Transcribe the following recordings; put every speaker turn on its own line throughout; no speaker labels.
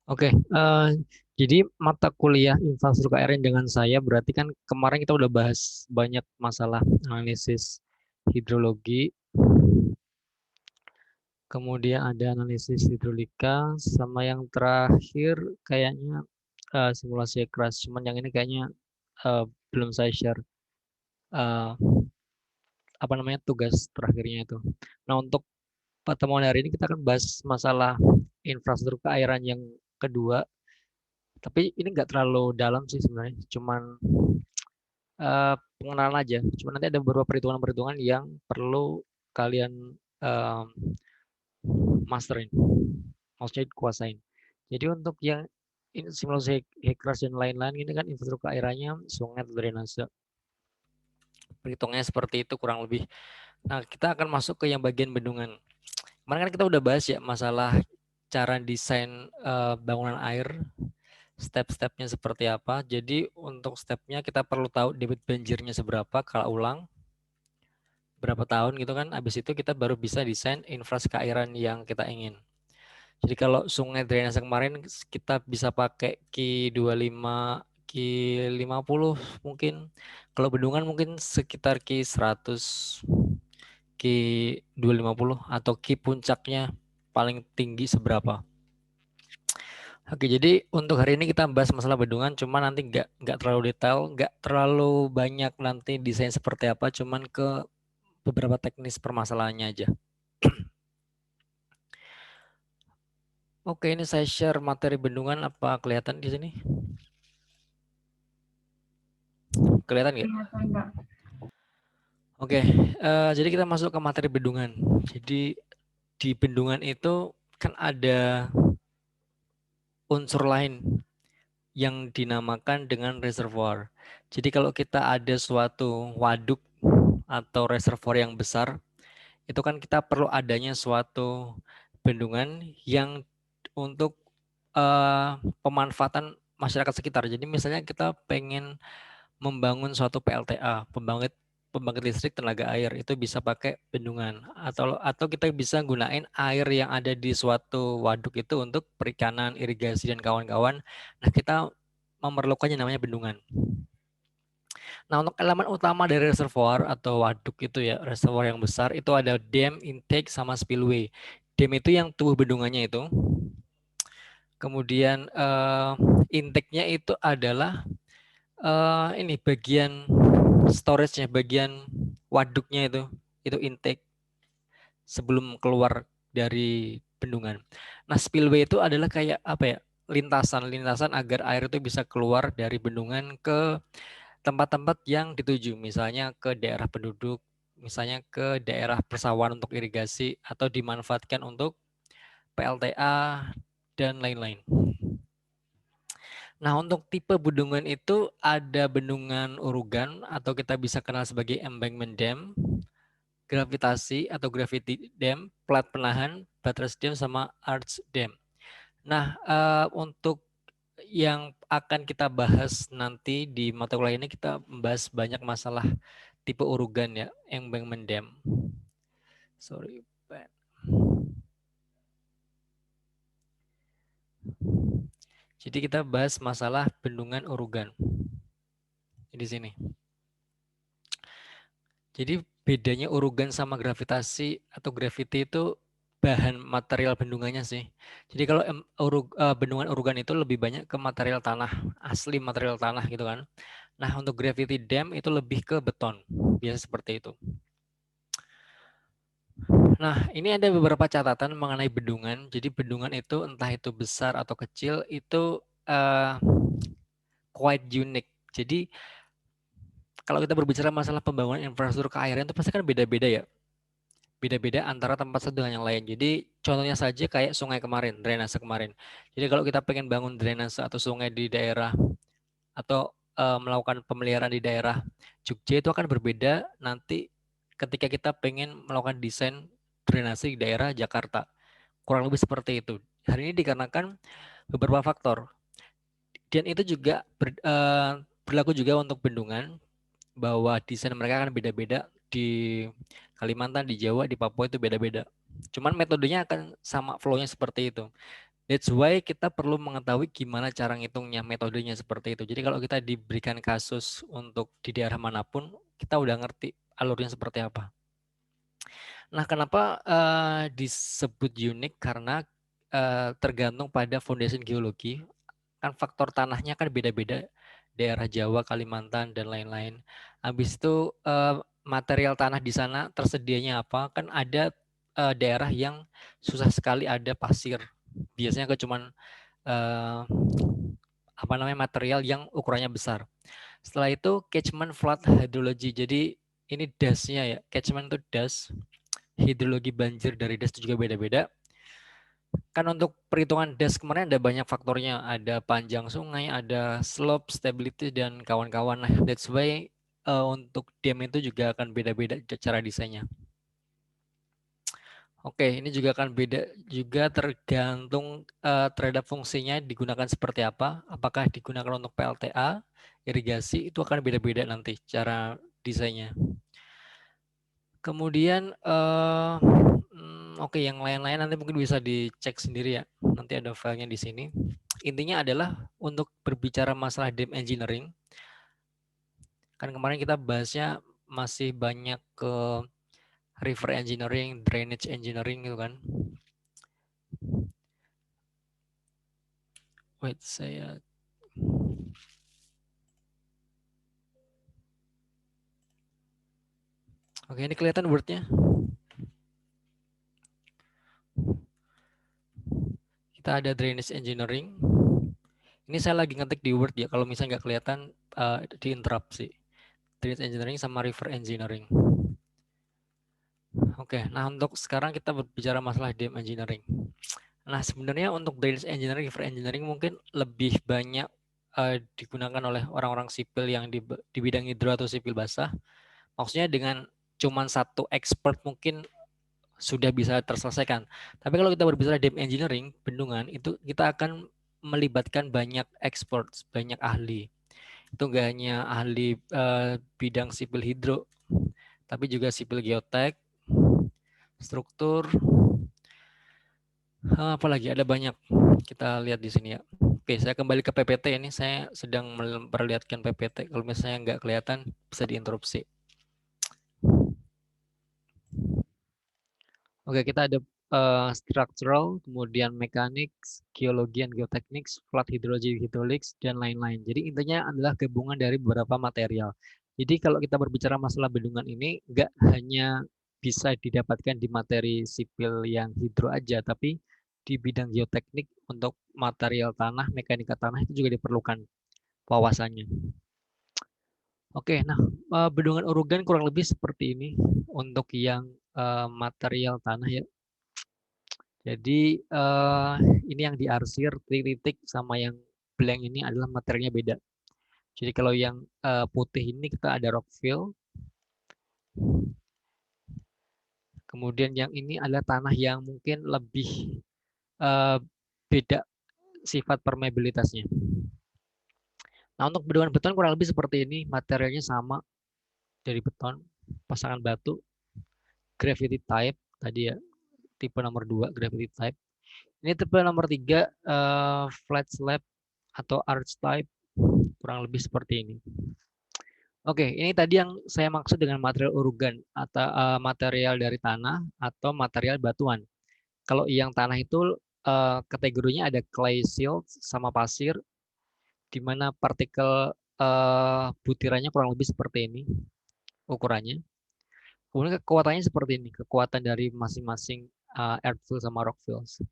Oke, jadi mata kuliah infrastruktur ARN dengan saya berarti kan kemarin kita udah bahas banyak masalah analisis hidrologi, kemudian ada analisis hidrolika, sama yang terakhir kayaknya simulasi crash. Cuman yang ini kayaknya eh, belum saya share eh, apa namanya tugas terakhirnya itu. Nah untuk pertemuan hari ini kita akan bahas masalah infrastruktur keairan yang kedua, tapi ini nggak terlalu dalam sih sebenarnya, cuman pengenalan aja. Cuma nanti ada beberapa perhitungan-perhitungan yang perlu kalian eh, masterin, maksudnya kuasain. Jadi untuk yang ini simulasi Hekras dan lain-lain ini kan infrastruktur airnya sungai atau drainase. Perhitungannya seperti itu kurang lebih. Nah, kita akan masuk ke yang bagian bendungan. Kemarin kan kita udah bahas ya masalah cara desain bangunan air, step-stepnya seperti apa. Jadi untuk stepnya kita perlu tahu debit banjirnya seberapa kala ulang, berapa tahun gitu kan. Habis itu kita baru bisa desain infrastruktur keairan yang kita ingin. Jadi kalau sungai drainase kemarin kita bisa pakai Ki 25, Ki 50 mungkin. Kalau bendungan mungkin sekitar Ki 100, Ki 250 atau Ki puncaknya paling tinggi seberapa. Oke, jadi untuk hari ini kita bahas masalah bendungan, cuman nanti nggak terlalu detail, nggak terlalu banyak nanti desain seperti apa, cuman ke beberapa teknis permasalahannya aja. Oke, ini saya share materi bendungan, apa kelihatan di sini? Kelihatan nggak?
Kelihatan, Kak.
Oke, jadi kita masuk ke materi bendungan. Jadi di bendungan itu kan ada unsur lain yang dinamakan dengan reservoir. Jadi kalau kita ada suatu waduk atau reservoir yang besar, itu kan kita perlu adanya suatu bendungan yang untuk pemanfaatan masyarakat sekitar. Jadi misalnya kita pengen membangun suatu PLTA, pembangkit pembangkit listrik tenaga air, itu bisa pakai bendungan, atau kita bisa gunain air yang ada di suatu waduk itu untuk perikanan, irigasi dan kawan-kawan. Nah, kita memerlukannya namanya bendungan. Nah, untuk elemen utama dari reservoir atau waduk itu ya, reservoir yang besar itu ada dam, intake sama spillway. Dam itu yang tubuh bendungannya itu. Kemudian intake-nya itu adalah ini bagian storage-nya, bagian waduknya itu intake sebelum keluar dari bendungan. Nah, spillway itu adalah kayak apa ya? Lintasan agar air itu bisa keluar dari bendungan ke tempat-tempat yang dituju, misalnya ke daerah penduduk, misalnya ke daerah persawahan untuk irigasi atau dimanfaatkan untuk PLTA dan lain-lain. Nah, untuk tipe bendungan itu ada bendungan urugan atau kita bisa kenal sebagai embankment dam, gravitasi atau gravity dam, plat penahan, buttress dam, sama arch dam. Nah, untuk yang akan kita bahas nanti di mata kuliah ini kita membahas banyak masalah tipe urugan ya, embankment dam. Sorry, Pak. Jadi kita bahas masalah bendungan urugan di sini. Jadi bedanya urugan sama gravitasi atau gravity itu bahan material bendungannya sih. Jadi kalau bendungan urugan itu lebih banyak ke material tanah, asli material tanah gitu kan. Nah, untuk gravity dam itu lebih ke beton, biasa seperti itu. Nah, ini ada beberapa catatan mengenai bendungan. Jadi bendungan itu entah itu besar atau kecil itu quite unique. Jadi kalau kita berbicara masalah pembangunan infrastruktur keairan itu pasti kan beda-beda ya. Beda-beda antara tempat satu dengan yang lain. Jadi contohnya saja kayak sungai kemarin, drainase kemarin. Jadi kalau kita pengen bangun drainase atau sungai di daerah atau melakukan pemeliharaan di daerah Jogja itu akan berbeda nanti ketika kita pengen melakukan desain drainase di daerah Jakarta. Kurang lebih seperti itu. Hari ini dikarenakan beberapa faktor. Dan itu juga berlaku juga untuk bendungan, bahwa desain mereka akan beda-beda di Kalimantan, di Jawa, di Papua itu beda-beda. Cuman metodenya akan sama, flow-nya seperti itu. That's why kita perlu mengetahui gimana cara ngitungnya, metodenya seperti itu. Jadi kalau kita diberikan kasus untuk di daerah manapun, kita udah ngerti alurnya seperti apa. Nah, kenapa disebut unik? Karena tergantung pada foundation geologi. Kan faktor tanahnya kan beda-beda, daerah Jawa, Kalimantan, dan lain-lain. Habis itu material tanah di sana tersedianya apa? Kan ada daerah yang susah sekali ada pasir. Biasanya cuman apa namanya, material yang ukurannya besar. Setelah itu catchment flood hydrology. Jadi ini dasnya ya. Catchment itu das. Hidrologi banjir dari das itu juga beda-beda. Kan untuk perhitungan das kemarin ada banyak faktornya. Ada panjang sungai, ada slope, stability, dan kawan-kawan. Nah, that's why untuk dam itu juga akan beda-beda cara desainnya. Oke, ini juga akan beda juga tergantung terhadap fungsinya digunakan seperti apa. Apakah digunakan untuk PLTA, irigasi, itu akan beda-beda nanti cara desainnya. Kemudian oke, yang lain-lain nanti mungkin bisa dicek sendiri ya. Nanti ada filenya di sini. Intinya adalah untuk berbicara masalah dam engineering. Kan kemarin kita bahasnya masih banyak ke river engineering, drainage engineering gitu kan. Wait, saya oke, ini kelihatan wordnya. Kita ada drainage engineering. Ini saya lagi ngetik di Word ya. Kalau misalnya nggak kelihatan, di interrupt sih. Drainage engineering sama river engineering. Oke, nah untuk sekarang kita berbicara masalah dam engineering. Nah sebenarnya untuk drainage engineering, river engineering mungkin lebih banyak digunakan oleh orang-orang sipil yang di bidang hidro atau sipil basah. Maksudnya dengan cuman satu expert mungkin sudah bisa terselesaikan. Tapi kalau kita berbicara dam engineering, bendungan, itu kita akan melibatkan banyak expert, banyak ahli. Itu enggak hanya ahli bidang sipil hidro, tapi juga sipil geotek, struktur, apalagi ada banyak. Kita lihat di sini ya. Oke, saya kembali ke PPT ini. Saya sedang memperlihatkan PPT. Kalau misalnya nggak kelihatan, bisa diinterupsi. Oke, kita ada structural, kemudian mechanics, geologi and geotechnics, flood hydrology, hydraulics, dan lain-lain. Jadi intinya adalah gabungan dari beberapa material. Jadi kalau kita berbicara masalah bendungan ini, nggak hanya bisa didapatkan di materi sipil yang hidro aja, tapi di bidang geoteknik untuk material tanah, mekanika tanah itu juga diperlukan wawasannya. Oke, nah bendungan Urugan kurang lebih seperti ini untuk yang material tanah ya. Jadi ini yang diarsir titik sama yang blank ini adalah materinya beda. Jadi kalau yang putih ini kita ada rockfill. Kemudian yang ini adalah tanah yang mungkin lebih beda sifat permeabilitasnya. Nah untuk bendungan beton kurang lebih seperti ini, materialnya sama dari beton, pasangan batu, gravity type tadi ya, tipe nomor 2 gravity type. Ini tipe nomor 3 flat slab atau arch type, kurang lebih seperti ini. Oke, ini tadi yang saya maksud dengan material urugan atau material dari tanah atau material batuan. Kalau yang tanah itu kategorinya ada clay silt sama pasir, di mana partikel butirannya kurang lebih seperti ini ukurannya. Kemudian kekuatannya seperti ini, kekuatan dari masing-masing earthfill sama rockfills.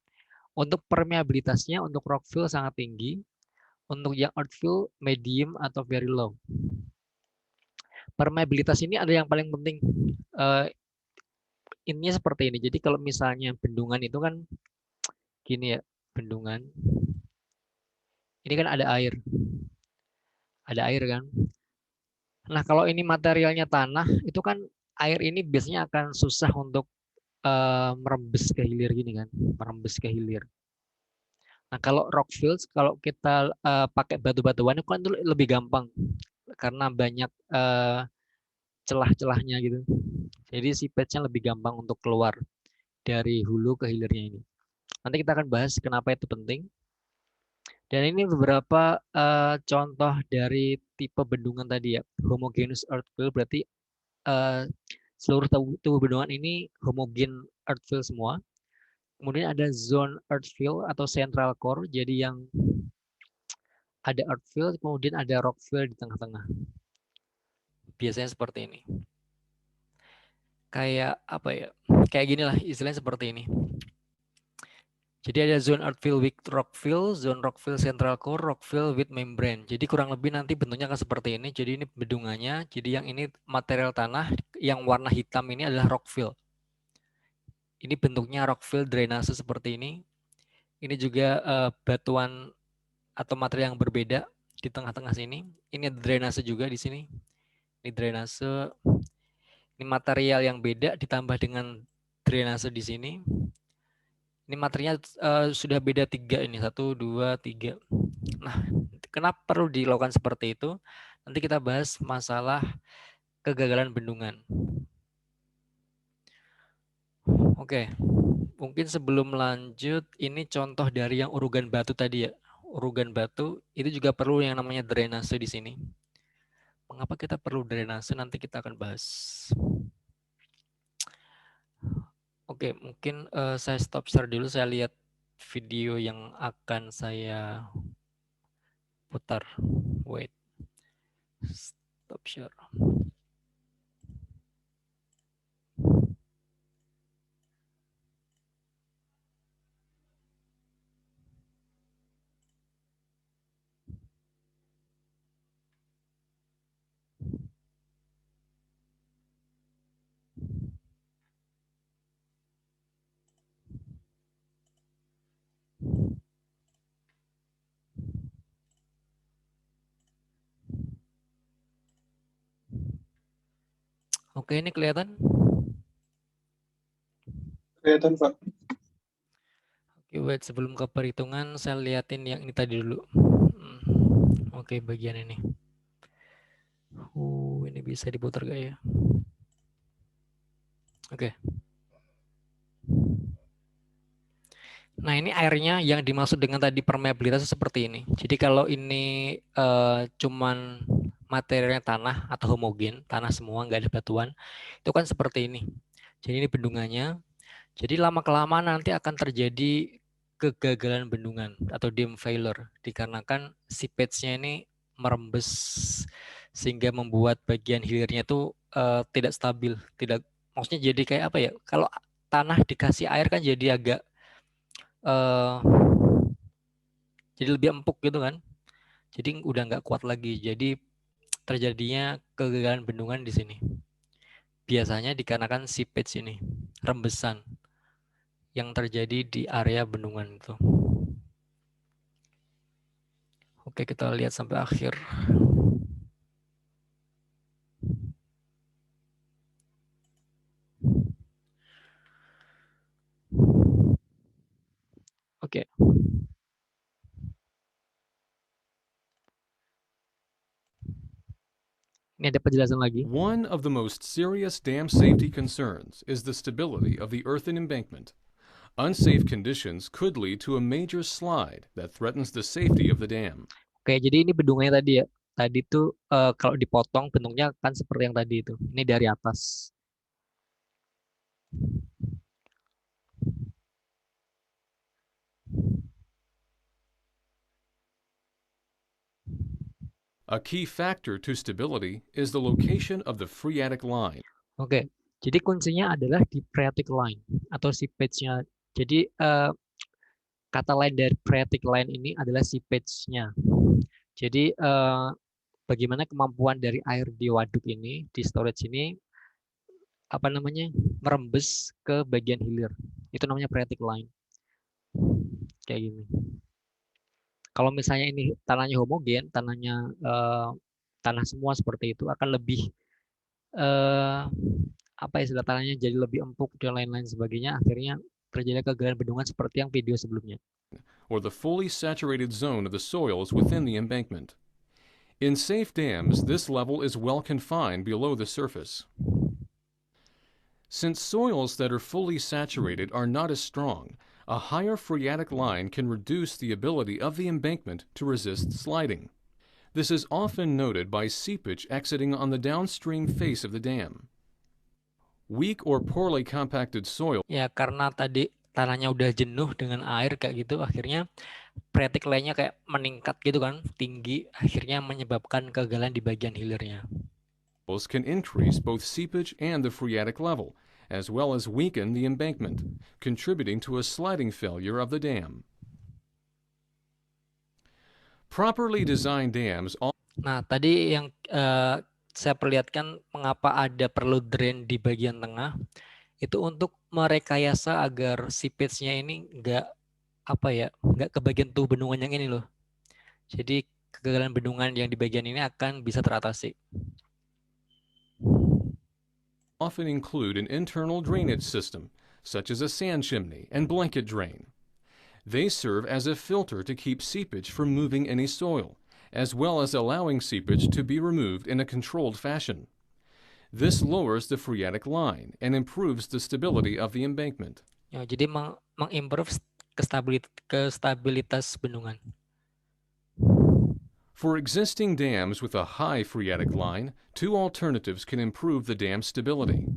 Untuk permeabilitasnya, untuk rockfill sangat tinggi, untuk yang earthfill medium atau very low. Permeabilitas ini ada yang paling penting. Intinya seperti ini. Jadi kalau misalnya bendungan itu kan gini ya, bendungan. Ini kan ada air kan. Nah kalau ini materialnya tanah, itu kan air ini biasanya akan susah untuk merembes ke hilir gini kan, merembes ke hilir. Nah kalau rockfill, kalau kita pakai batu-batuan itu kan lebih gampang karena banyak celah-celahnya gitu. Jadi si patch-nya lebih gampang untuk keluar dari hulu ke hilirnya ini. Nanti kita akan bahas kenapa itu penting. Dan ini beberapa contoh dari tipe bendungan tadi ya. Homogeneous earthfill berarti seluruh tubuh bendungan ini homogen earthfill semua. Kemudian ada zone earthfill atau central core, jadi yang ada earthfill, kemudian ada rockfill di tengah-tengah. Biasanya seperti ini. Kayak apa ya? Kayak gini lah, istilahnya seperti ini. Jadi ada zone earthfill with rockfill, zone rockfill central core, rockfill with membrane. Jadi kurang lebih nanti bentuknya akan seperti ini. Jadi ini bendungannya. Jadi yang ini material tanah, yang warna hitam ini adalah rockfill. Ini bentuknya rockfill drainase seperti ini. Ini juga batuan atau material yang berbeda di tengah-tengah sini. Ini ada drainase juga di sini. Ini drainase. Ini material yang beda ditambah dengan drainase di sini. Ini materinya sudah beda 3 ini. 1, 2, 3. Nah, kenapa perlu dilakukan seperti itu? Nanti kita bahas masalah kegagalan bendungan. Oke, mungkin sebelum lanjut, ini contoh dari yang urugan batu tadi ya. Urugan batu itu juga perlu yang namanya drainase di sini. Mengapa kita perlu drainase? Nanti kita akan bahas. Oke, mungkin saya stop share dulu. Saya lihat video yang akan saya putar. Wait. Stop share. Oke, ini kelihatan?
Kelihatan, Pak.
Oke, wait, sebelum ke perhitungan saya liatin yang ini tadi dulu. Oke, bagian ini. Ini bisa diputar gak ya? Oke. Nah, ini airnya yang dimaksud dengan tadi permeabilitas seperti ini. Jadi kalau ini cuman materialnya tanah atau homogen, tanah semua, nggak ada batuan, itu kan seperti ini. Jadi ini bendungannya. Jadi lama-kelamaan nanti akan terjadi kegagalan bendungan atau dam failure dikarenakan seepage-nya ini merembes sehingga membuat bagian hilirnya itu tidak stabil, tidak, maksudnya jadi kayak apa ya? Kalau tanah dikasih air kan jadi agak jadi lebih empuk gitu kan. Jadi udah nggak kuat lagi. Jadi terjadinya kegagalan bendungan di sini. Biasanya dikarenakan seepage ini, rembesan yang terjadi di area bendungan itu. Oke, kita lihat sampai akhir. Oke. Ini ada penjelasan lagi.
One of the most serious dam safety concerns is the stability of the earthen embankment. Unsafe conditions could lead to a major slide that threatens the safety of the dam.
Oke, jadi ini bendungannya tadi ya. Tadi tuh kalau dipotong bentuknya kan seperti yang tadi itu. Ini dari atas.
A key factor to stability is the location of the phreatic line.
Oke, jadi kuncinya adalah di phreatic line atau seepage-nya. Jadi kata lain dari phreatic line ini adalah seepage-nya. Jadi bagaimana kemampuan dari air di waduk ini, di storage ini, apa namanya, merembes ke bagian hilir. Itu namanya phreatic line. Kayak gini. Kalau misalnya ini tanahnya homogen, tanahnya tanah semua seperti itu, akan lebih apa istilah tanahnya jadi lebih empuk dan lain-lain sebagainya. Akhirnya terjadi kegagalan bendungan seperti yang video sebelumnya.
Or the fully saturated zone of the soils within the embankment. In safe dams, this level is well confined below the surface. Since soils that are fully saturated are not as strong, A higher phreatic line can reduce the ability of the embankment to resist sliding. This is often noted by seepage exiting on the downstream face of the dam. Weak or poorly compacted soil
Ya, karena tadi tanahnya udah jenuh dengan air kayak gitu, akhirnya phreatic line-nya kayak meningkat gitu kan, tinggi, akhirnya menyebabkan kegagalan di bagian hilirnya.
can increase both seepage and the phreatic level, as well as weaken the embankment, contributing to a sliding failure of the dam. Properly designed dams
Nah, tadi yang saya perlihatkan mengapa ada perlu drain di bagian tengah, itu untuk merekayasa agar seepage-nya ini nggak ke bagian tuh bendungan yang ini loh. Jadi kegagalan bendungan yang di bagian ini akan bisa teratasi.
often include an internal drainage system, such as a sand chimney and blanket drain. They serve as a filter to keep seepage from moving any soil, as well as allowing seepage to be removed in a controlled fashion. This lowers the phreatic line and improves the stability of the embankment.
Ya, jadi mengimprove kestabilitas bendungan.
For existing dams with a high phreatic line, two alternatives can improve the dam stability.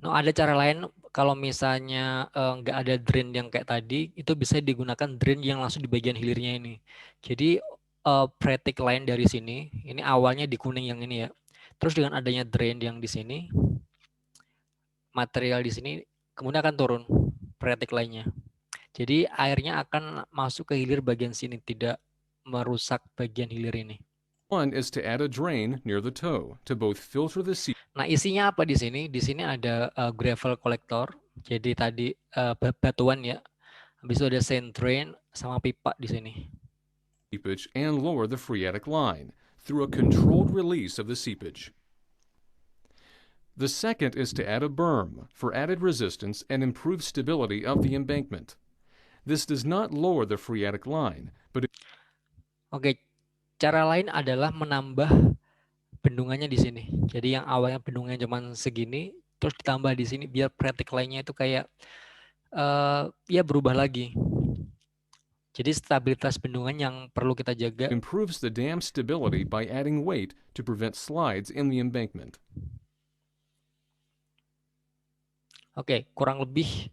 No, ada cara lain kalau misalnya nggak ada drain yang kayak tadi, itu bisa digunakan drain yang langsung di bagian hilirnya ini. Jadi phreatic line dari sini, ini awalnya di kuning yang ini ya. Terus dengan adanya drain yang di sini, material di sini kemudian akan turun phreatic line-nya. Jadi airnya akan masuk ke hilir bagian sini, tidak merusak bagian hilir ini.
One is to add a drain near the toe to both filter the seepage.
Nah, isinya apa di sini? Di sini ada gravel collector. Jadi tadi batuan ya. Habis itu ada sand drain sama pipa di sini.
Seepage and lower the phreatic line through a controlled release of the seepage. The second is to add a berm for added resistance and improved stability of the embankment. This does not lower the phreatic line, but
Oke, cara lain adalah menambah bendungannya di sini. Jadi yang awalnya bendungannya cuma segini, terus ditambah di sini biar phreatic line-nya itu kayak ya berubah lagi. Jadi stabilitas bendungan yang perlu kita jaga.
improves the dam stability by adding weight to prevent slides in the embankment.
Oke, kurang lebih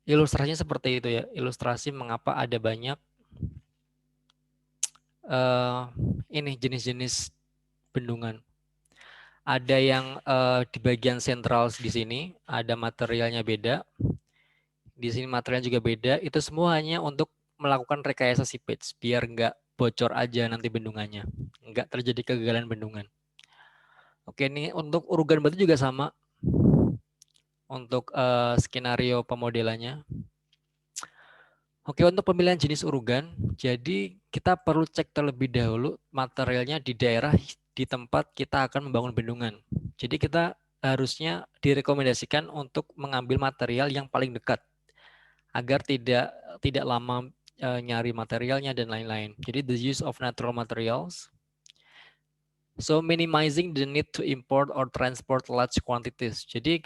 ilustrasinya seperti itu ya. Ilustrasi mengapa ada banyak ini jenis-jenis bendungan. Ada yang di bagian sentral di sini, ada materialnya beda. Di sini materialnya juga beda. Itu semua hanya untuk melakukan rekayasa seepage, biar nggak bocor aja nanti bendungannya. Nggak terjadi kegagalan bendungan. Oke, ini untuk urugan batu juga sama. Untuk skenario pemodelannya. Oke, untuk pemilihan jenis urugan, jadi kita perlu cek terlebih dahulu materialnya di daerah di tempat kita akan membangun bendungan. Jadi kita harusnya direkomendasikan untuk mengambil material yang paling dekat agar tidak lama nyari materialnya dan lain-lain. Jadi the use of natural materials. So minimizing the need to import or transport large quantities. Jadi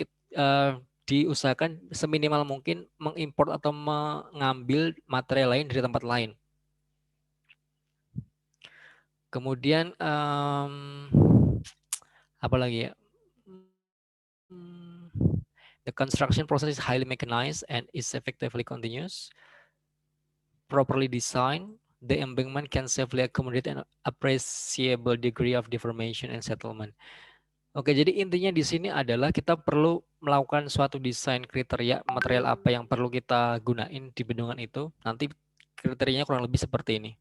diusahakan seminimal mungkin mengimpor atau mengambil material lain dari tempat lain. Kemudian apa lagi ya? The construction process is highly mechanized and is effectively continuous. Properly designed, the embankment can safely accommodate an appreciable degree of deformation and settlement. Oke, jadi intinya di sini adalah kita perlu melakukan suatu desain kriteria material apa yang perlu kita gunain di bendungan itu. Nanti kriterianya kurang lebih seperti ini.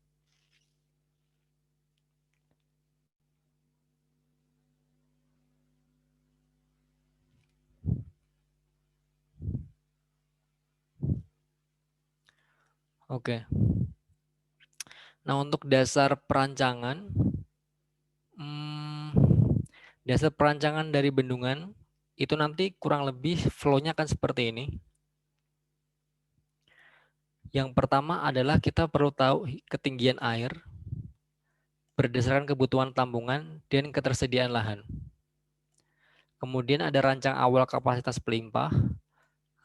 Oke. Nah, untuk dasar perancangan, dari bendungan itu nanti kurang lebih flow-nya akan seperti ini. Yang pertama adalah kita perlu tahu ketinggian air berdasarkan kebutuhan tambungan dan ketersediaan lahan. Kemudian ada rancang awal kapasitas pelimpah.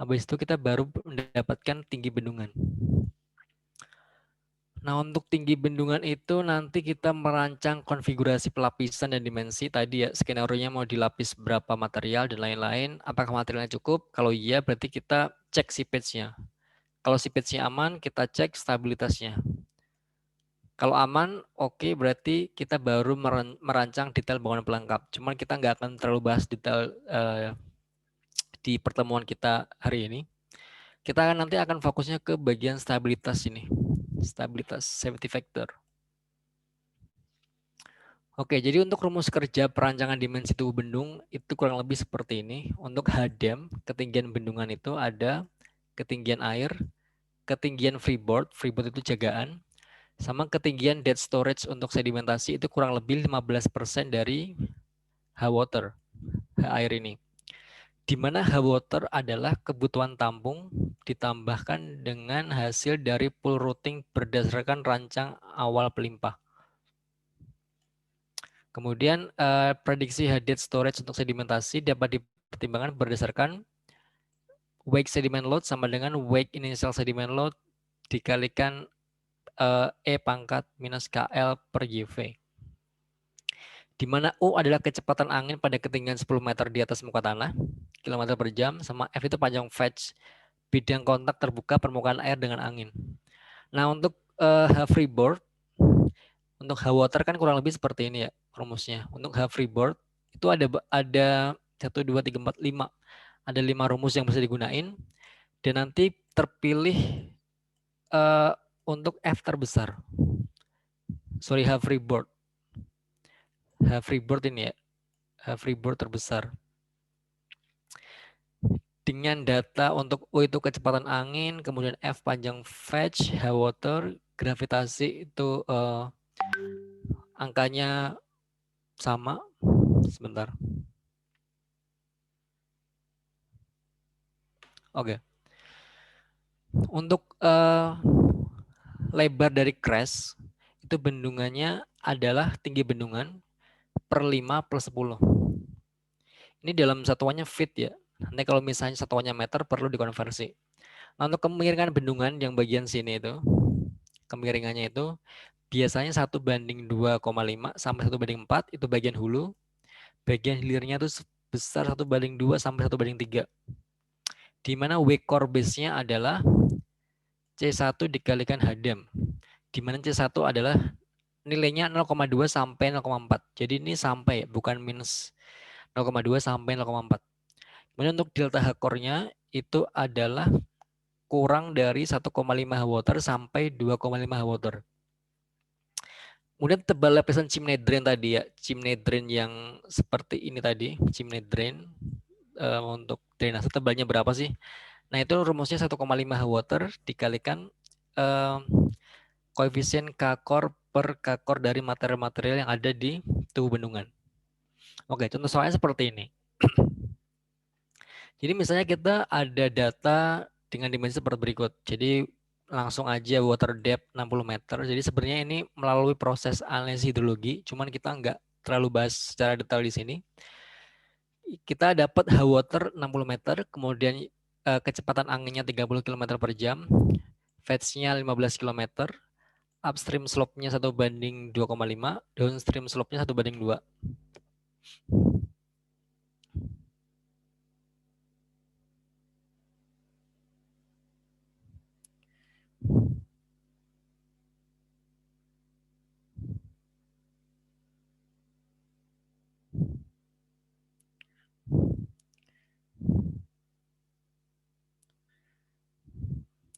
Habis itu kita baru mendapatkan tinggi bendungan. Nah, untuk tinggi bendungan itu nanti kita merancang konfigurasi pelapisan dan dimensi. Tadi ya, skenario-nya mau dilapis berapa material dan lain-lain. Apakah materialnya cukup? Kalau iya, berarti kita cek seepage-nya. Kalau seepage-nya aman, kita cek stabilitasnya. Kalau aman, oke, berarti kita baru merancang detail bangunan pelengkap. Cuman kita nggak akan terlalu bahas detail di pertemuan kita hari ini. Kita nanti akan fokusnya ke bagian stabilitas ini. Stabilitas, safety factor. Oke, jadi untuk rumus kerja perancangan dimensi tubuh bendung itu kurang lebih seperti ini. Untuk HDM, ketinggian bendungan itu ada ketinggian air, ketinggian freeboard itu jagaan, sama ketinggian dead storage untuk sedimentasi itu kurang lebih 15% dari H-water, air ini. Di mana H-water adalah kebutuhan tampung ditambahkan dengan hasil dari pool routing berdasarkan rancang awal pelimpah. Kemudian prediksi dead storage untuk sedimentasi dapat dipertimbangkan berdasarkan wake sediment load sama dengan wake initial sediment load dikalikan E pangkat minus KL per YV. Di mana U adalah kecepatan angin pada ketinggian 10 meter di atas muka tanah, kilometer per jam, sama F itu panjang fetch, bidang kontak terbuka permukaan air dengan angin. Nah, untuk H-freeboard, untuk H-water kan kurang lebih seperti ini ya rumusnya. Untuk H-freeboard itu ada 1, 2, 3, 4, 5. Ada 5 rumus yang bisa digunain. Dan nanti terpilih untuk F terbesar. Sorry, H-freeboard. H-freeboard ini ya. H-freeboard terbesar. Dengan data untuk U itu kecepatan angin, kemudian F panjang fetch, H-water, gravitasi itu angkanya sama. Sebentar. Oke. Untuk lebar dari crash, itu bendungannya adalah tinggi bendungan per 5 plus 10. Ini dalam satuannya feet ya. Nanti kalau misalnya satuannya meter perlu dikonversi. Nah, untuk kemiringan bendungan yang bagian sini itu, kemiringannya itu biasanya 1:2,5 sampai 1:4 itu bagian hulu. Bagian hilirnya itu sebesar 1:2 sampai 1:3. Di mana W core base-nya adalah C1 dikalikan HDM. Di mana C1 adalah nilainya 0,2 sampai 0,4. Jadi ini sampai, bukan minus 0,2 sampai 0,4. Kemudian untuk delta H core-nya itu adalah kurang dari 1,5 H-water sampai 2,5 H-water. Kemudian tebal lapisan chimney drain tadi ya, chimney drain yang seperti ini tadi, chimney drain untuk drainase tebalnya berapa sih? Nah itu rumusnya 1,5 H-water dikalikan koefisien K-core per K-core dari material-material yang ada di tubuh bendungan. Oke, contoh soalnya seperti ini. Jadi misalnya kita ada data dengan dimensi seperti berikut. Jadi langsung aja water depth 60 meter. Jadi sebenarnya ini melalui proses analisis hidrologi, cuman kita nggak terlalu bahas secara detail di sini. Kita dapat H water 60 meter, kemudian kecepatan anginnya 30 km per jam, fetch-nya 15 km, upstream slope-nya 1:2,5, downstream slope-nya 1:2.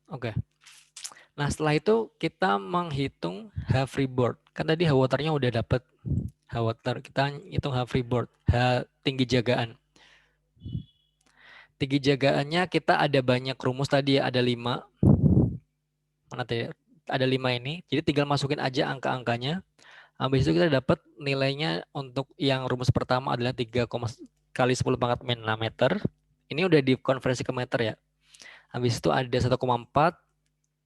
Oke. Nah, setelah itu kita menghitung H freeboard. Kan tadi H waternya udah dapat H water. Kita hitung H freeboard, H tinggi jagaan. Tinggi jagaannya kita ada banyak rumus tadi ya, ada 5. Mana tadi? Ada 5 ini. Jadi tinggal masukin aja angka-angkanya. Habis itu kita dapat nilainya untuk yang rumus pertama adalah 3, kali 10 pangkat min 6 meter. Ini udah dikonversi ke meter ya. Habis itu ada 1,4,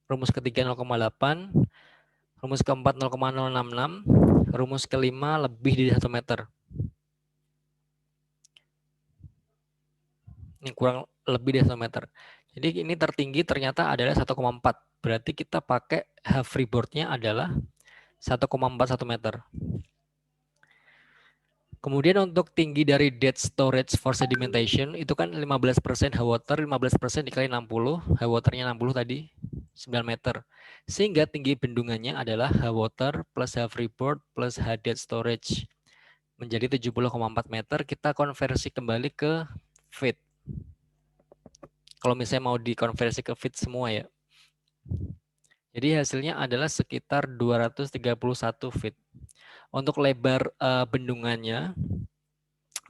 rumus ketiga 0,8, rumus keempat 0,066, rumus kelima lebih dari 1 meter. Ini kurang lebih dari 1 meter. Jadi ini tertinggi ternyata adalah 1,4. Berarti kita pakai freeboard-nya adalah 1,41 meter. Kemudian untuk tinggi dari dead storage for sedimentation itu kan 15% high water, 15% dikali 60, high waternya 60 tadi, 9 meter. Sehingga tinggi bendungannya adalah high water plus high freeboard plus high dead storage. Menjadi 70,4 meter, kita konversi kembali ke feet. Kalau misalnya mau dikonversi ke feet semua ya. Jadi hasilnya adalah sekitar 231 feet. Untuk lebar bendungannya,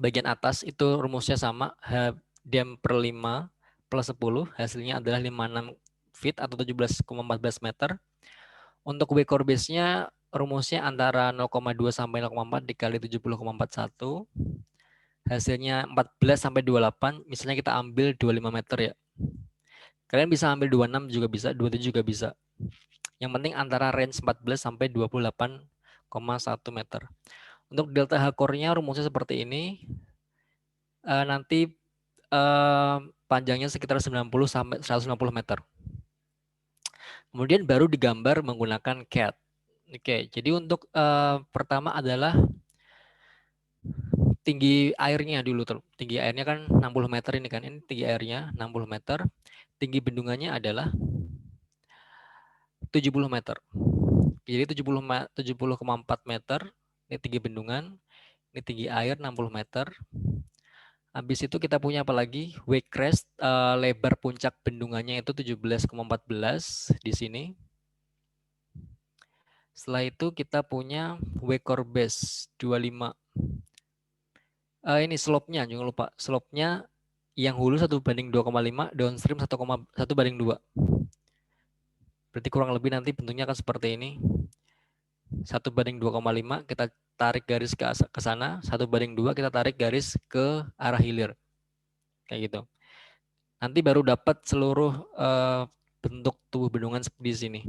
bagian atas itu rumusnya sama, H diam per 5 plus 10, hasilnya adalah 56 feet atau 17,14 meter. Untuk W core base-nya rumusnya antara 0,2 sampai 0,4 dikali 70,41. Hasilnya 14 sampai 28, misalnya kita ambil 25 meter ya. Kalian bisa ambil 26 juga bisa, 27 juga bisa. Yang penting antara range 14 sampai 28,1 meter. Untuk delta H core-nya rumusnya seperti ini. Nanti panjangnya sekitar 90 sampai 150 meter. Kemudian baru digambar menggunakan CAD. Oke, jadi untuk pertama adalah tinggi airnya dulu. Tinggi airnya kan 60 meter ini kan. Ini tinggi airnya 60 meter. Tinggi bendungannya adalah 70 meter. Jadi 70,4 meter. Ini tinggi bendungan. Ini tinggi air 60 meter. Habis itu kita punya apa lagi? Wake crest, lebar puncak bendungannya itu 17,14 di sini. Setelah itu kita punya wake core base 25. Ini slope-nya, jangan lupa. Slope-nya yang hulu 1/2,5, downstream 1,1/2. Berarti kurang lebih nanti bentuknya akan seperti ini. 1/2,5 kita tarik garis ke sana, 1/2 kita tarik garis ke arah hilir. Kayak gitu. Nanti baru dapat seluruh bentuk tubuh bendungan di sini.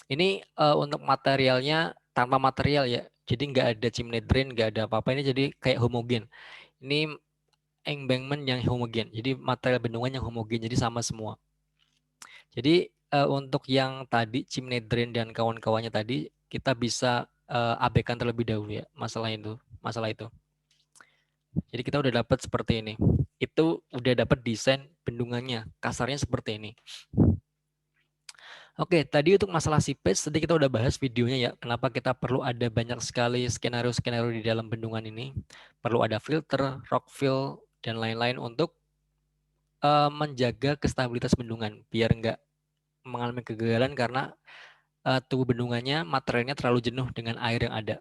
Ini untuk materialnya tanpa material ya. Jadi nggak ada chimney drain, nggak ada apa-apa. Ini jadi kayak homogen. Ini embankment yang homogen. Jadi material bendungan yang homogen. Jadi sama semua. Jadi untuk yang tadi chimney drain dan kawan-kawannya tadi kita bisa abaikan terlebih dahulu ya masalah itu. Jadi kita udah dapat seperti ini. Itu udah dapat desain bendungannya. Kasarnya seperti ini. Oke, tadi untuk masalah seepage, tadi kita udah bahas videonya ya, kenapa kita perlu ada banyak sekali skenario-skenario di dalam bendungan ini. Perlu ada filter, rock fill, dan lain-lain untuk menjaga kestabilitas bendungan, biar nggak mengalami kegagalan karena tubuh bendungannya, materialnya terlalu jenuh dengan air yang ada.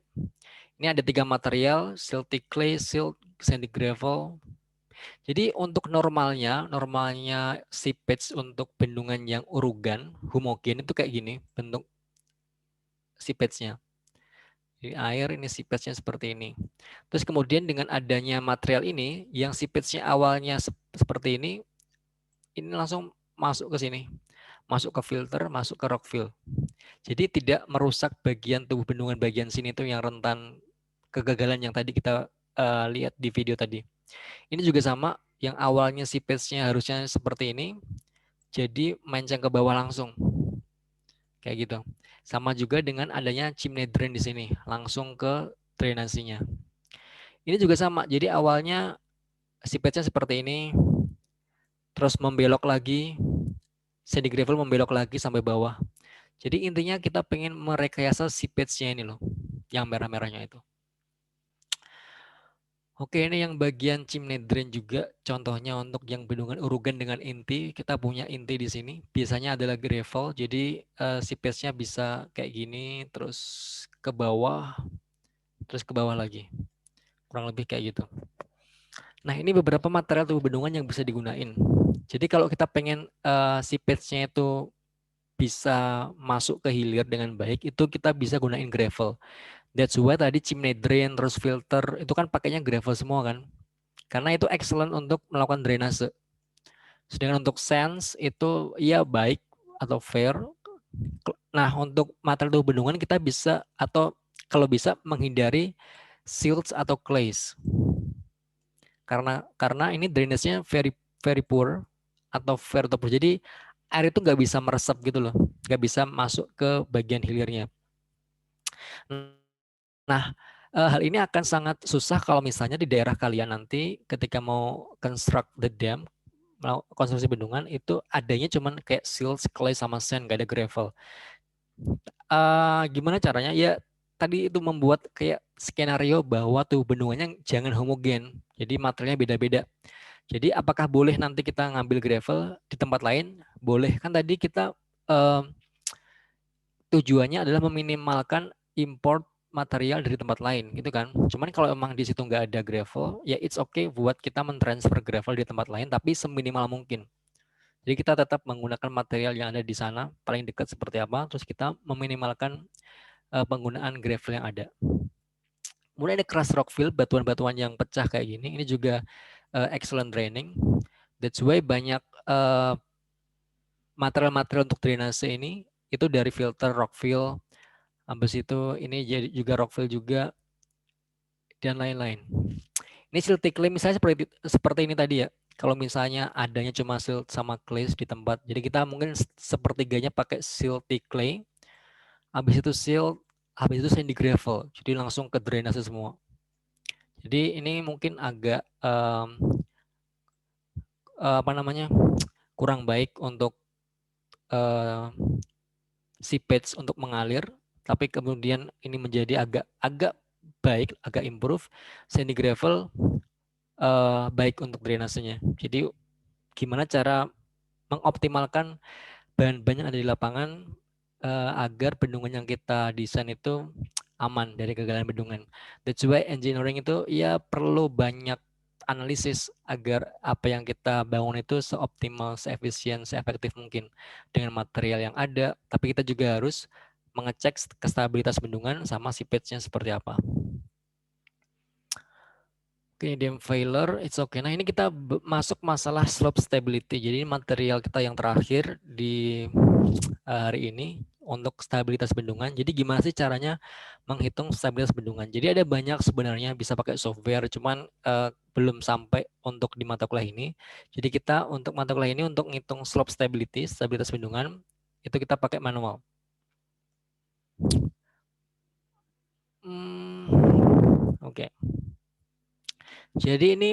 Ini ada 3 material, silty clay, silt, sandy gravel. Jadi untuk normalnya seepage untuk bendungan yang urugan, homogen itu kayak gini bentuk seepage-nya. Jadi air ini seepage-nya seperti ini. Terus kemudian dengan adanya material ini yang seepage-nya awalnya seperti ini langsung masuk ke sini. Masuk ke filter, masuk ke rock fill. Jadi tidak merusak bagian tubuh bendungan bagian sini itu yang rentan kegagalan yang tadi kita lihat di video tadi. Ini juga sama, yang awalnya seepage-nya harusnya seperti ini, jadi menceng ke bawah langsung. Kayak gitu. Sama juga dengan adanya chimney drain di sini, langsung ke drainasinya. Ini juga sama, jadi awalnya seepage-nya seperti ini, terus membelok lagi, sandy gravel membelok lagi sampai bawah. Jadi intinya kita pengen merekayasa seepage-nya ini loh, yang merah-merahnya itu. Oke, ini yang bagian chimney drain juga. Contohnya untuk yang bendungan urugan dengan inti, kita punya inti di sini. Biasanya adalah gravel, jadi seepage-nya bisa kayak gini, terus ke bawah lagi. Kurang lebih kayak gitu. Nah, ini beberapa material tubuh bendungan yang bisa digunain. Jadi kalau kita pengen seepage-nya itu bisa masuk ke hilir dengan baik, itu kita bisa gunain gravel. That's why tadi chimney drain, terus filter, itu kan pakainya gravel semua kan. Karena itu excellent untuk melakukan drainase. Sedangkan untuk sands itu ya baik atau fair. Nah, untuk material tubuh bendungan kita bisa atau kalau bisa menghindari silts atau clays. Karena ini drainase-nya very poor atau very poor. Jadi air itu nggak bisa meresap gitu loh, nggak bisa masuk ke bagian hilirnya. Nah, hal ini akan sangat susah kalau misalnya di daerah kalian nanti ketika mau construct the dam, mau konstruksi bendungan itu adanya cuman kayak silt, clay sama sand, nggak ada gravel. Gimana caranya? Ya tadi itu membuat kayak skenario bahwa tuh bendungannya jangan homogen, jadi materialnya beda-beda. Jadi apakah boleh nanti kita ngambil gravel di tempat lain? Boleh, kan tadi kita tujuannya adalah meminimalkan import material dari tempat lain gitu kan. Cuman kalau emang di situ nggak ada gravel, ya it's okay buat kita mentransfer gravel di tempat lain tapi seminimal mungkin. Jadi kita tetap menggunakan material yang ada di sana paling dekat seperti apa, terus kita meminimalkan penggunaan gravel yang ada. Kemudian ada crushed rock fill, batuan-batuan yang pecah kayak gini, ini juga excellent draining. That's why banyak material-material untuk drainase ini itu dari filter rock fill. Habis itu ini jadi juga rock fill juga dan lain-lain. Ini silty clay misalnya seperti ini tadi ya. Kalau misalnya adanya cuma silt sama clay di tempat, jadi kita mungkin sepertiganya pakai silty clay. Habis itu silt, habis itu sandy gravel. Jadi langsung ke drainase semua. Jadi ini mungkin agak apa namanya kurang baik untuk seepage untuk mengalir, tapi kemudian ini menjadi agak baik, agak improve. Sandy gravel baik untuk drainasenya. Jadi gimana cara mengoptimalkan bahan-bahan yang ada di lapangan agar bendungan yang kita desain itu aman dari kegagalan bendungan. That's why engineering itu ya perlu banyak analisis agar apa yang kita bangun itu seoptimal, seefisien, seefektif mungkin dengan material yang ada. Tapi kita juga harus mengecek kestabilitas bendungan sama seepage-nya seperti apa. Oke, dam failure, it's okay. Nah ini kita masuk masalah slope stability. Jadi material kita yang terakhir di hari ini untuk stabilitas bendungan. Jadi gimana sih caranya menghitung stabilitas bendungan? Jadi ada banyak sebenarnya bisa pakai software, cuman belum sampai untuk di mata kuliah ini. Jadi kita untuk mata kuliah ini untuk ngitung slope stability, stabilitas bendungan, itu kita pakai manual. Oke. Jadi ini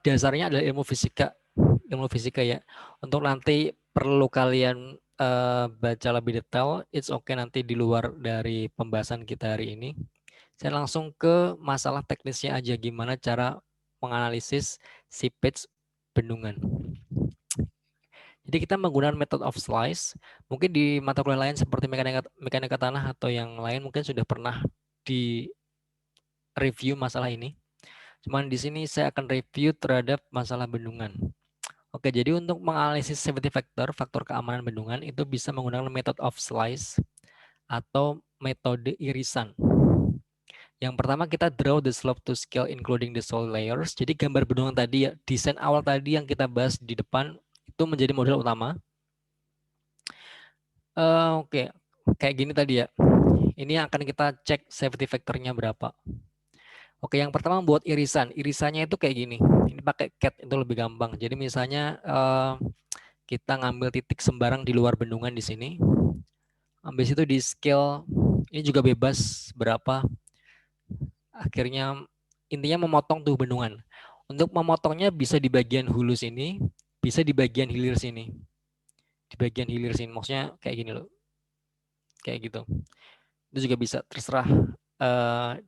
dasarnya adalah ilmu fisika ya. Untuk nanti perlu kalian baca lebih detail, it's okay nanti di luar dari pembahasan kita hari ini. Saya langsung ke masalah teknisnya aja, gimana cara menganalisis seepage bendungan. Jadi kita menggunakan method of slice. Mungkin di mata kuliah lain seperti mekanika tanah atau yang lain mungkin sudah pernah di review masalah ini. Cuman di sini saya akan review terhadap masalah bendungan. Oke, jadi untuk menganalisis safety factor, faktor keamanan bendungan itu bisa menggunakan method of slice atau metode irisan. Yang pertama kita draw the slope to scale including the soil layers. Jadi gambar bendungan tadi ya, desain awal tadi yang kita bahas di depan itu menjadi model utama. Oke, kayak gini tadi ya. Ini akan kita cek safety factornya berapa. Oke, yang pertama buat irisan. Irisannya itu kayak gini. Ini pakai CAD itu lebih gampang. Jadi misalnya kita ngambil titik sembarang di luar bendungan di sini. Habis itu di scale, ini juga bebas berapa. Akhirnya intinya memotong tuh bendungan. Untuk memotongnya bisa di bagian hulu sini, bisa di bagian hilir sini. Di bagian hilir sini, maksudnya kayak gini loh. Kayak gitu. Itu juga bisa, terserah.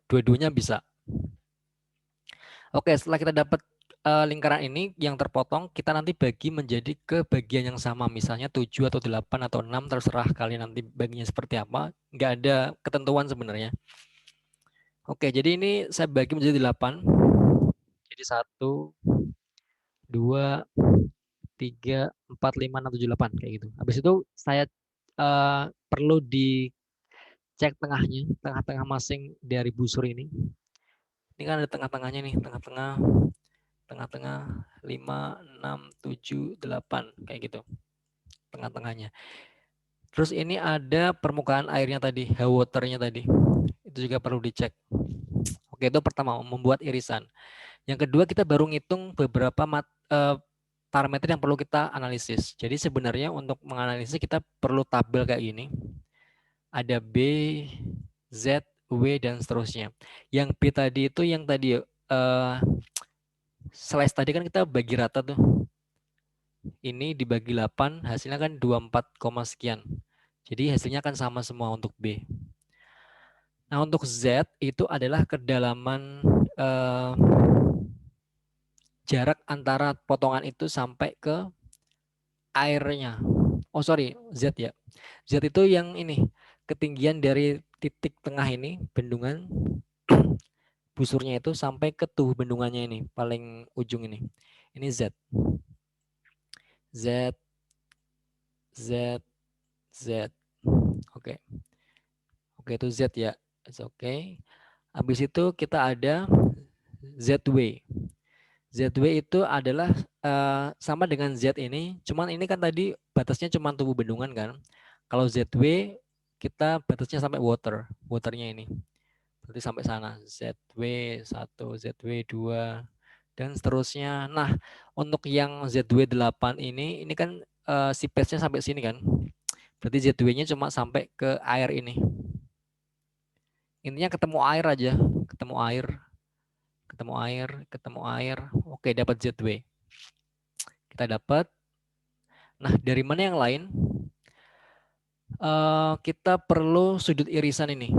Dua-duanya bisa. Oke, setelah kita dapat lingkaran ini yang terpotong, kita nanti bagi menjadi ke bagian yang sama. Misalnya 7 atau 8 atau 6, terserah kalian nanti baginya seperti apa. Nggak ada ketentuan sebenarnya. Oke, jadi ini saya bagi menjadi 8. Jadi 1, 2, 3, 4, 5, 6, 7, 8. Kayak gitu. Habis itu saya perlu dicek tengahnya, tengah-tengah masing dari busur ini. Ini kan ada tengah-tengahnya nih, tengah-tengah 5, 6, 7, 8 kayak gitu. Tengah-tengahnya. Terus ini ada permukaan airnya tadi, high waternya tadi. Itu juga perlu dicek. Oke, itu pertama membuat irisan. Yang kedua, kita baru ngitung beberapa parameter yang perlu kita analisis. Jadi sebenarnya untuk menganalisis kita perlu tabel kayak gini. Ada B, Z, W, dan seterusnya. Yang B tadi itu yang tadi slice tadi kan kita bagi rata tuh. Ini dibagi 8, hasilnya kan 24, sekian. Jadi hasilnya akan sama semua untuk B. Nah, untuk Z itu adalah kedalaman jarak antara potongan itu sampai ke airnya. Oh sorry, Z ya. Z itu yang ini, ketinggian dari titik tengah ini, bendungan busurnya itu sampai ke tubuh bendungannya ini, paling ujung ini. Ini Z. Z, Z, Z. Oke. Oke, itu Z ya. Oke. Habis itu kita ada ZW. ZW itu adalah sama dengan Z ini, cuman ini kan tadi batasnya cuma tubuh bendungan kan. Kalau ZW kita batasnya sampai waternya ini. Berarti sampai sana. ZW1, ZW2 dan seterusnya. Nah, untuk yang ZW8 ini kan seepage-nya sampai sini kan. Berarti ZW-nya cuma sampai ke air ini. Intinya ketemu air aja, ketemu air. Oke, dapat ZW. Kita dapat. Nah, dari mana yang lain? Kita perlu sudut irisan ini.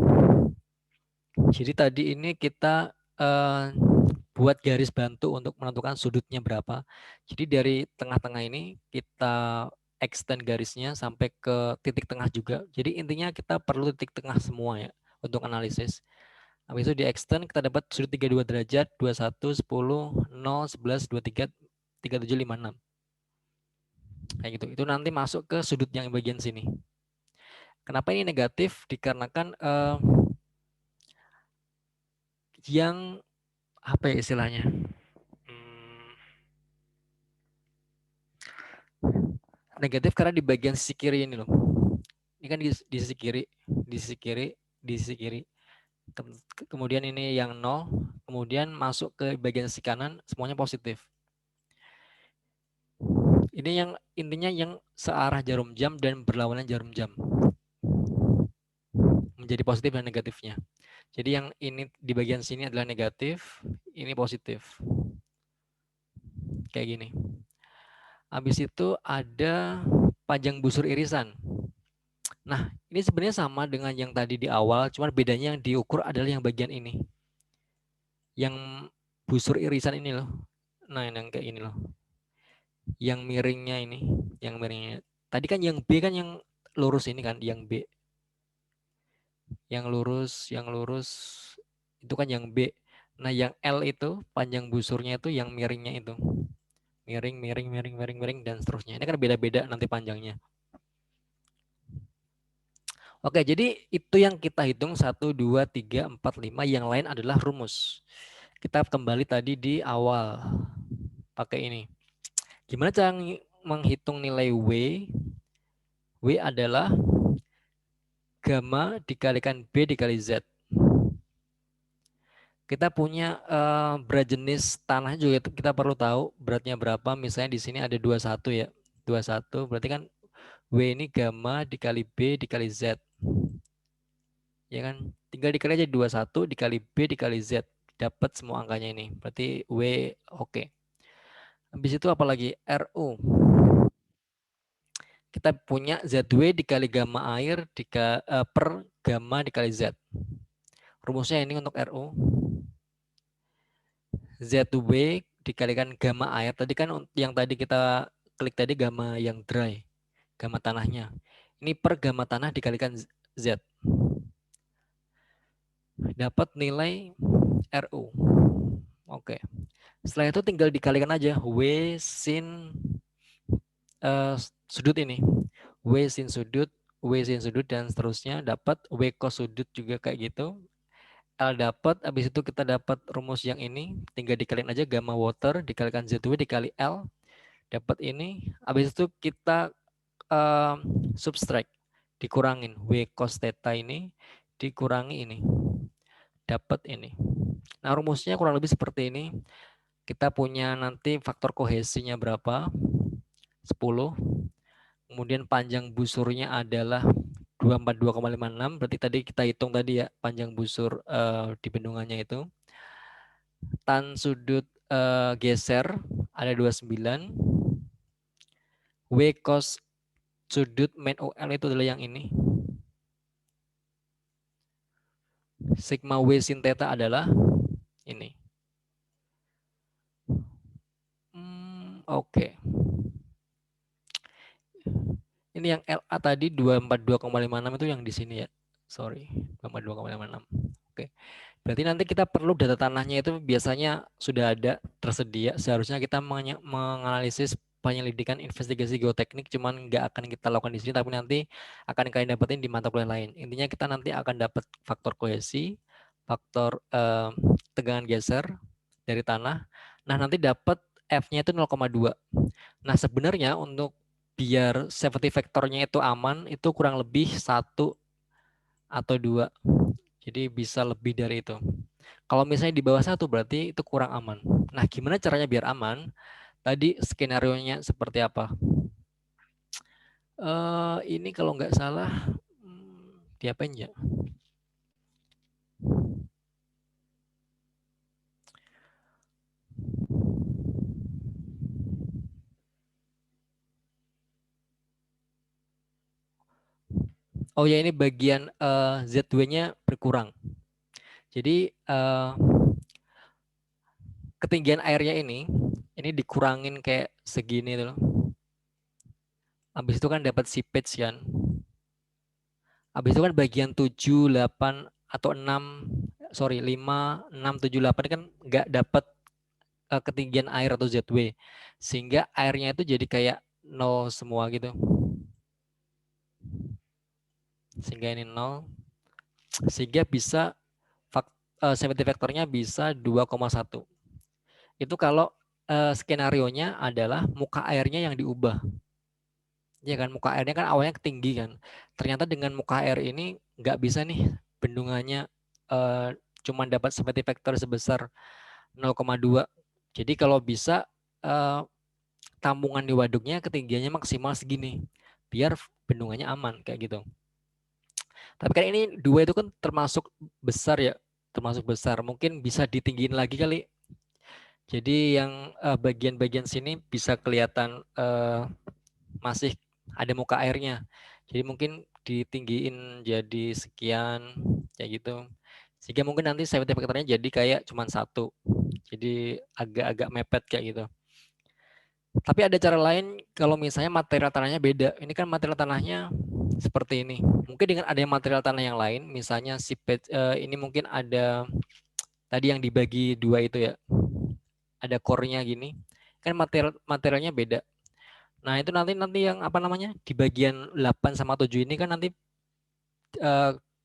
Jadi tadi ini kita buat garis bantu untuk menentukan sudutnya berapa. Jadi dari tengah-tengah ini kita extend garisnya sampai ke titik tengah juga. Jadi intinya kita perlu titik tengah semua ya untuk analisis. Habis itu di extend kita dapat sudut 32 derajat, 21, 10, 0, 11, 23, 37, 56. Kayak gitu. Itu nanti masuk ke sudut yang bagian sini. Kenapa ini negatif? Dikarenakan yang apa ya istilahnya? Negatif karena di bagian sisi kiri ini loh. Ini kan di sisi kiri, di sisi kiri, di sisi kiri. Kemudian ini yang 0, kemudian masuk ke bagian sisi kanan, semuanya positif. Ini yang intinya yang searah jarum jam dan berlawanan jarum jam. Menjadi positif dan negatifnya. Jadi yang ini di bagian sini adalah negatif, ini positif. Kayak gini. Habis itu ada panjang busur irisan. Nah, ini sebenarnya sama dengan yang tadi di awal, cuman bedanya yang diukur adalah yang bagian ini. Yang busur irisan ini loh. Nah, yang kayak ini loh. Yang miringnya ini, yang miringnya. Tadi kan yang B kan yang lurus ini kan, yang B. Yang lurus itu kan yang B. Nah, yang L itu panjang busurnya itu yang miringnya itu. Miring dan seterusnya. Ini kan beda-beda nanti panjangnya. Oke, jadi itu yang kita hitung 1, 2, 3, 4, 5. Yang lain adalah rumus. Kita kembali tadi di awal. Pakai ini. Gimana cara menghitung nilai W? W adalah gamma dikalikan B dikali Z. Kita punya berat jenis tanah juga kita perlu tahu beratnya berapa. Misalnya di sini ada 21 ya. 21 berarti kan W ini gamma dikali B dikali Z. Ya kan? Tinggal dikali aja 21 dikali B dikali Z. Dapat semua angkanya ini. Berarti W oke. Habis itu apalagi RU. Kita punya ZW dikali gamma air per gamma dikali Z. Rumusnya ini untuk RU. ZW dikalikan gamma air. Tadi kan yang tadi kita klik tadi gamma yang dry. Gamma tanahnya. Ini per gamma tanah dikalikan Z. Dapat nilai RU. Oke. Setelah itu tinggal dikalikan aja W sin sudut ini. W sin sudut dan seterusnya dapat W cos sudut juga kayak gitu. L dapat, habis itu kita dapat rumus yang ini, tinggal dikalikan aja gamma water dikalikan ZW dikali L, dapat ini. Habis itu kita subtract, dikurangin W cos theta ini dikurangi ini, dapat ini. Nah rumusnya kurang lebih seperti ini. kita punya nanti faktor kohesinya berapa? 10. Kemudian panjang busurnya adalah 242,56. Berarti tadi kita hitung tadi ya panjang busur di bendungannya itu. Tan sudut geser ada 29. W cos sudut main OL itu adalah yang ini. Sigma W sin theta adalah ini. Oke. Ini yang LA tadi 242,56 itu yang di sini ya. Sorry, 242,56. Oke. Berarti nanti kita perlu data tanahnya itu biasanya sudah ada tersedia. Seharusnya kita menganalisis penyelidikan investigasi geoteknik, cuman nggak akan kita lakukan di sini, tapi nanti akan kalian dapetin di mata kuliah lain. Intinya kita nanti akan dapat faktor kohesi, faktor tegangan geser dari tanah. Nah, nanti dapat F-nya itu 0,2. Nah, sebenarnya untuk biar safety factornya itu aman, itu kurang lebih 1 atau 2. Jadi bisa lebih dari itu. Kalau misalnya di bawah 1 berarti itu kurang aman. Nah, gimana caranya biar aman? Tadi skenario-nya seperti apa? Ini kalau nggak salah, diapain ya? Oh ya, ini bagian ZW-nya berkurang. Jadi ketinggian airnya ini dikurangin kayak segini tuh. Habis itu kan dapat seepage kan. Habis itu kan bagian 7, 8 atau 6, 5, 6, 7, 8 kan nggak dapat ketinggian air atau ZW. Sehingga airnya itu jadi kayak 0 semua gitu. Sehingga ini 0. Sehingga bisa safety factornya bisa 2,1. Itu kalau skenario-nya adalah muka airnya yang diubah. Ya kan, muka airnya kan awalnya tinggi kan. Ternyata dengan muka air ini nggak bisa nih bendungannya cuma dapat safety factor sebesar 0,2. Jadi kalau bisa tambungan di waduknya ketinggiannya maksimal segini biar bendungannya aman kayak gitu. Tapi kan ini 2 itu kan termasuk besar ya, termasuk besar. Mungkin bisa ditinggiin lagi kali. Jadi yang bagian-bagian sini bisa kelihatan masih ada muka airnya. Jadi mungkin ditinggiin jadi sekian kayak gitu. Sehingga mungkin nanti safety factor-nya jadi kayak cuma 1. Jadi agak-agak mepet kayak gitu. Tapi ada cara lain kalau misalnya material tanahnya beda. Ini kan material tanahnya seperti ini. Mungkin dengan ada material tanah yang lain, misalnya ini mungkin ada tadi yang dibagi 2 itu ya. Ada core-nya gini. Kan materialnya beda. Nah, itu nanti yang apa namanya? Di bagian 8 sama 7 ini kan nanti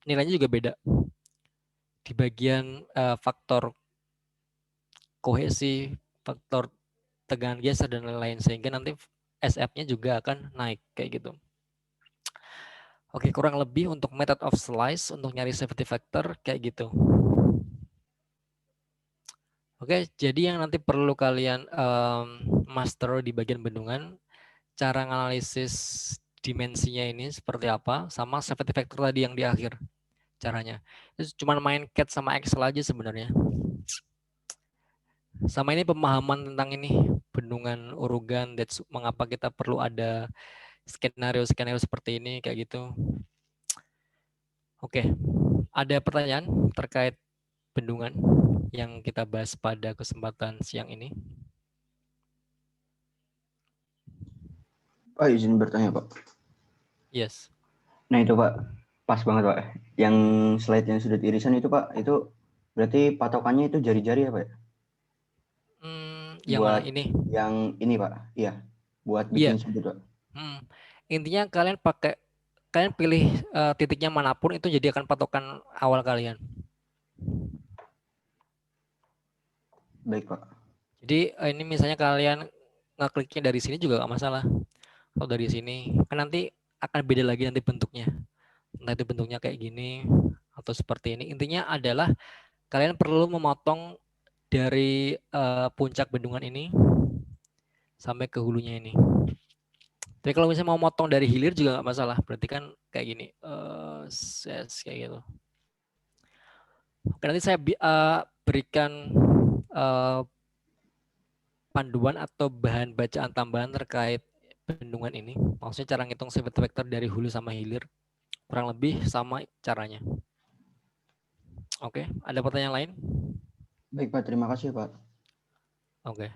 nilainya juga beda. Di bagian faktor kohesi, faktor tegangan geser dan lain-lain, sehingga nanti SF-nya juga akan naik kayak gitu. Oke, kurang lebih untuk method of slice untuk nyari safety factor kayak gitu. Oke, jadi yang nanti perlu kalian master di bagian bendungan, cara analisis dimensinya ini seperti apa, sama safety factor tadi yang di akhir caranya. Itu cuma main CAD sama Excel aja sebenarnya. Sama ini pemahaman tentang ini bendungan Urugan, that's mengapa kita perlu ada skenario seperti ini kayak gitu. Oke, ada pertanyaan terkait bendungan yang kita bahas pada kesempatan siang ini?
Pak, izin bertanya, Pak.
Yes.
Nah itu, Pak, pas banget, Pak. Yang slide yang sudut irisan itu, Pak, itu berarti patokannya itu jari-jari ya, Pak?
Yang
buat
mana ini?
Yang ini, Pak. Iya, buat bikin sudut, Pak.
Intinya kalian pilih titiknya manapun, itu jadi akan patokan awal kalian.
Baik, Pak.
Jadi ini misalnya kalian ngekliknya dari sini juga nggak masalah. Atau dari sini, kan nanti akan beda lagi nanti bentuknya. Entah itu bentuknya kayak gini atau seperti ini. Intinya adalah kalian perlu memotong dari puncak bendungan ini sampai ke hulunya ini. Tapi kalau misalnya mau motong dari hilir juga nggak masalah. Berarti kan kayak gini, kayak gitu. Oke, nanti saya berikan panduan atau bahan bacaan tambahan terkait bendungan ini. Maksudnya cara ngitung safety factor dari hulu sama hilir. Kurang lebih sama caranya. Oke, ada pertanyaan lain?
Baik Pak, terima kasih Pak.
Oke.